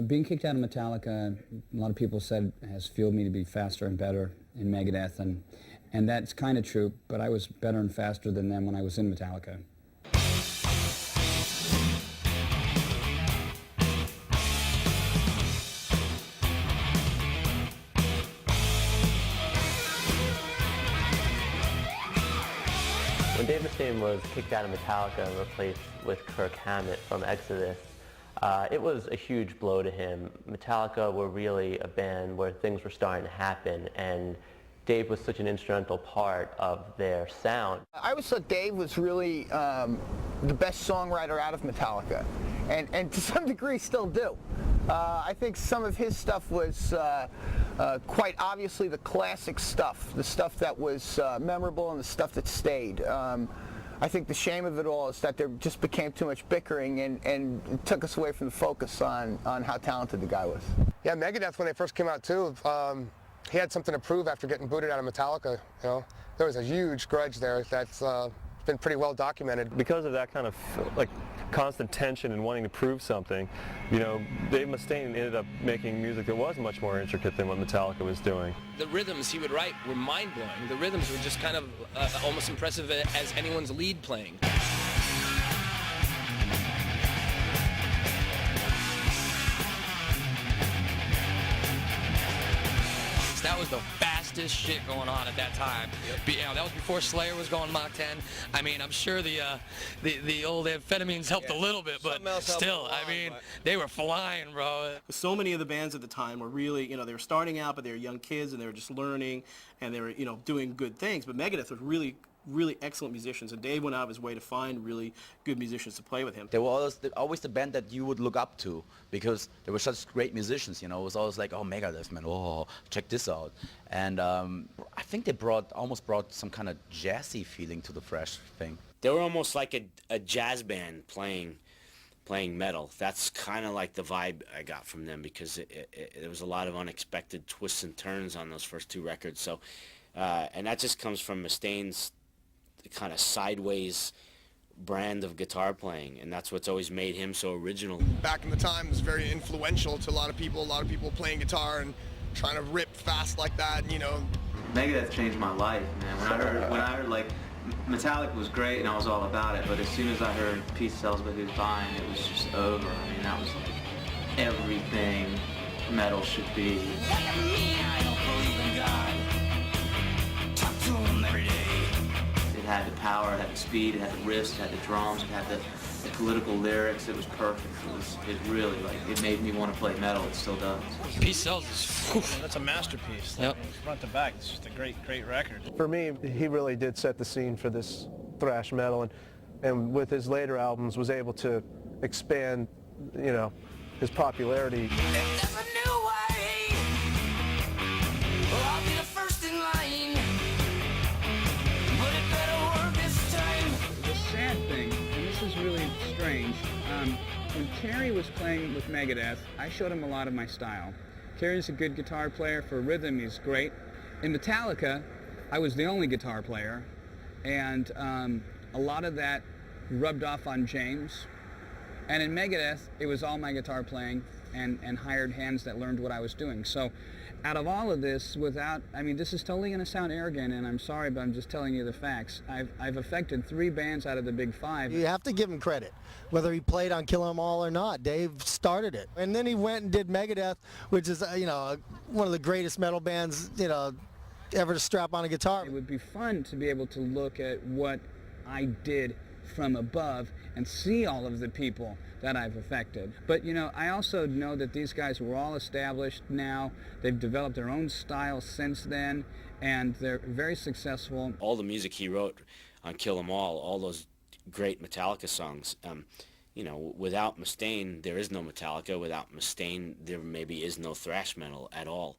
Being kicked out of Metallica, a lot of people said, has fueled me to be faster and better in Megadeth, and that's kind of true, but I was better and faster than them when I was in Metallica. When Dave Mustaine was kicked out of Metallica and replaced with Kirk Hammett from Exodus, it was a huge blow to him. Metallica were really a band where things were starting to happen, and Dave was such an instrumental part of their sound. I always thought Dave was really the best songwriter out of Metallica, and to some degree still do. I think some of his stuff was quite obviously the classic stuff, the stuff that was memorable and the stuff that stayed. I think the shame of it all is that there just became too much bickering and it took us away from the focus on how talented the guy was. Yeah, Megadeth, when they first came out too, he had something to prove after getting booted out of Metallica. You know, there was a huge grudge there that's been pretty well documented. Because of that kind of like constant tension and wanting to prove something, you know, Dave Mustaine ended up making music that was much more intricate than what Metallica was doing. The rhythms he would write were mind-blowing. The rhythms were just kind of almost impressive as anyone's lead playing. That was the fastest shit going on at that time. Yep. You know, that was before Slayer was going Mach 10. I mean, I'm sure the old amphetamines helped a little bit, but still, I mean, they were flying, bro. So many of the bands at the time were really, you know, they were starting out, but they were young kids and they were just learning and they were, you know, doing good things. But Megadeth was really excellent musicians, and Dave went out of his way to find really good musicians to play with him. They were always the band that you would look up to because they were such great musicians, you know. It was always like, oh, Megadeth, man, oh, check this out. And I think they almost brought some kind of jazzy feeling to the Thrash thing. They were almost like a jazz band playing metal. That's kind of like the vibe I got from them, because there was a lot of unexpected twists and turns on those first two records. So, and that just comes from Mustaine's kind of sideways brand of guitar playing, and that's what's always made him so original. Back in the time, it was very influential to a lot of people playing guitar and trying to rip fast like that, you know. Megadeth changed my life, man. When I heard like Metallica was great and I was all about it, but as soon as I heard Peace Sells But Who's Buying, it was just over. I mean, that was like everything metal should be. It had the power, it had the speed, it had the riffs, it had the drums, it had the political lyrics. It was perfect. It really, like, it made me want to play metal. It still does. Peace Sells is, that's a masterpiece. Yep. Front to back, it's just a great record. For me, he really did set the scene for this thrash metal, and with his later albums was able to expand, you know, his popularity. Really strange. When Kerry was playing with Megadeth, I showed him a lot of my style. Kerry's a good guitar player. For rhythm, he's great. In Metallica, I was the only guitar player, and a lot of that rubbed off on James. And in Megadeth, it was all my guitar playing and hired hands that learned what I was doing. So out of all of this, this is totally going to sound arrogant, and I'm sorry, but I'm just telling you the facts. I've affected 3 bands out of the big 5. You have to give him credit, whether he played on Kill 'Em All or not. Dave started it. And then he went and did Megadeth, which is, you know, one of the greatest metal bands, you know, ever to strap on a guitar. It would be fun to be able to look at what I did from above and see all of the people that I've affected. But, you know, I also know that these guys were all established now. They've developed their own style since then, and they're very successful. All the music he wrote on Kill 'Em all those great Metallica songs, you know, without Mustaine, there is no Metallica. Without Mustaine, there maybe is no thrash metal at all.